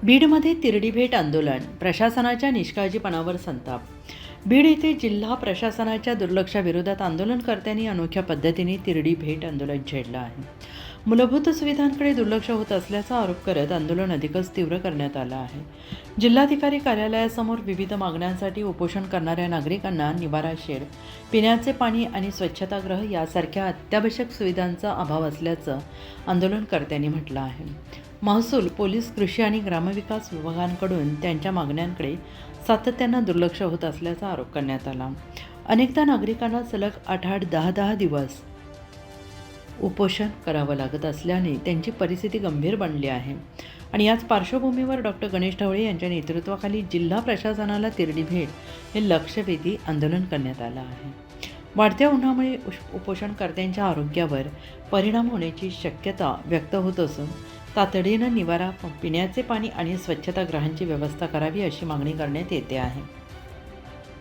बीडमध्ये तिरडी भेट आंदोलन, प्रशासनाच्या निष्काळजीपणावर संताप। बीड येथे जिल्हा प्रशासनाच्या दुर्लक्षाविरोधात आंदोलनकर्त्यांनी अनोख्या पद्धतीने तिरडी भेट आंदोलन छेडलं आहे। मूलभूत सुविधांकडे दुर्लक्ष होत असल्याचा आरोप करत आंदोलन अधिकच तीव्र करण्यात आलं आहे। जिल्हाधिकारी कार्यालयासमोर विविध मागण्यांसाठी उपोषण करणाऱ्या नागरिकांना निवारा शेड, पिण्याचे पाणी आणि स्वच्छतागृह यासारख्या अत्यावश्यक सुविधांचा अभाव असल्याचं आंदोलनकर्त्यांनी म्हटलं आहे। महसूल, पोलीस, कृषी आणि ग्रामविकास विभागांकडून त्यांच्या मागण्यांकडे सातत्यानं दुर्लक्ष होत असल्याचा आरोप करण्यात आला। अनेकदा नागरिकांना सलग 8-8, 10-10 दिवस उपोषण करावं लागत असल्याने त्यांची परिस्थिती गंभीर बनली आहे आणि याच पार्श्वभूमीवर डॉक्टर गणेश ढवळे यांच्या नेतृत्वाखाली जिल्हा प्रशासनाला तिरडी भेट हे लक्षवेधी आंदोलन करण्यात आलं आहे। वाढत्या उन्हामुळे उपोषणकर्त्यांच्या आरोग्यावर परिणाम होण्याची शक्यता व्यक्त होत असून तातडीनं निवारा, पिण्याचे पाणी आणि स्वच्छतागृहांची व्यवस्था करावी अशी मागणी करण्यात येते आहे।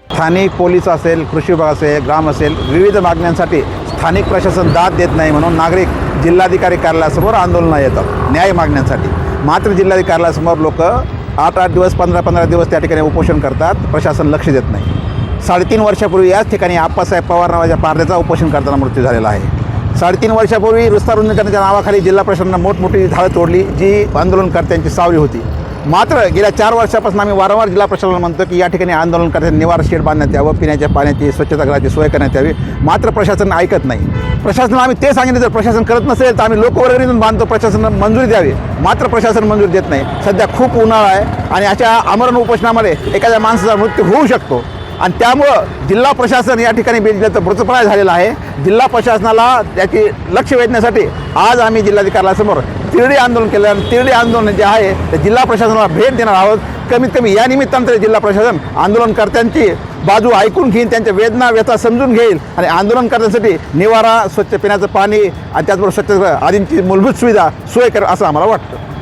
स्थानिक पोलीस असेल, कृषी विभाग असेल, ग्राम असेल, विविध मागण्यांसाठी स्थानिक प्रशासन दाद देत नाही म्हणून नागरिक जिल्हाधिकारी कार्यालयासमोर आंदोलनं येतात न्याय मागण्यासाठी। मात्र जिल्हाधिकारी कार्यालयासमोर लोक 8-8 दिवस, 15-15 दिवस त्या ठिकाणी उपोषण करतात, प्रशासन लक्ष देत नाही। 3.5 वर्षापूर्वी याच ठिकाणी आप्पासाहेब पवार नावाच्या पारध्याचा उपोषण करताना मृत्यू झालेला आहे। 3.5 वर्षापूर्वी रस्ता रुंदीकरणाच्या नावाखाली जिल्हा प्रशासनानं मोठमोठी झाडं तोडली, जी आंदोलनकर्त्यांची सावली होती। मात्र गेल्या 4 वर्षापासून आम्ही वारंवार जिल्हा प्रशासनाला म्हणतो की या ठिकाणी आंदोलनकर्त्यांनी निवारा शेड बांधण्यात यावं, पिण्याच्या पाण्याची, स्वच्छतागृहाची सोय करण्यात यावी। मात्र प्रशासन ऐकत नाही। प्रशासनाला आम्ही ते सांगितलं, जर प्रशासन करत नसेल तर आम्ही लोकवर्गणीतून बांधतो, प्रशासनाला मंजुरी द्यावी। मात्र प्रशासन मंजुरी देत नाही। सध्या खूप उन्हाळा आहे आणि अशा आमरण उपोषणामध्ये एखाद्या माणसाचा मृत्यू होऊ शकतो आणि त्यामुळं जिल्हा प्रशासन या ठिकाणी बीड जिल्ह्यात मृतप्राय झालेला आहे। जिल्हा प्रशासनाला त्याची लक्ष वेधण्यासाठी आज आम्ही जिल्हाधिकाऱ्यासमोर तिरडी आंदोलन केलं आणि तिरडी आंदोलन जे आहे ते जिल्हा प्रशासनाला भेट देणार आहोत। कमीत कमी या निमित्तानं तरी जिल्हा प्रशासन आंदोलनकर्त्यांची बाजू ऐकून घेईल, त्यांच्या वेदना व्यथा समजून घेईल आणि आंदोलनकर्त्यांसाठी निवारा, स्वच्छ पिण्याचं पाणी आणि त्याचबरोबर स्वच्छता आदींची मूलभूत सुविधा सोय करेल असं आम्हाला वाटतं।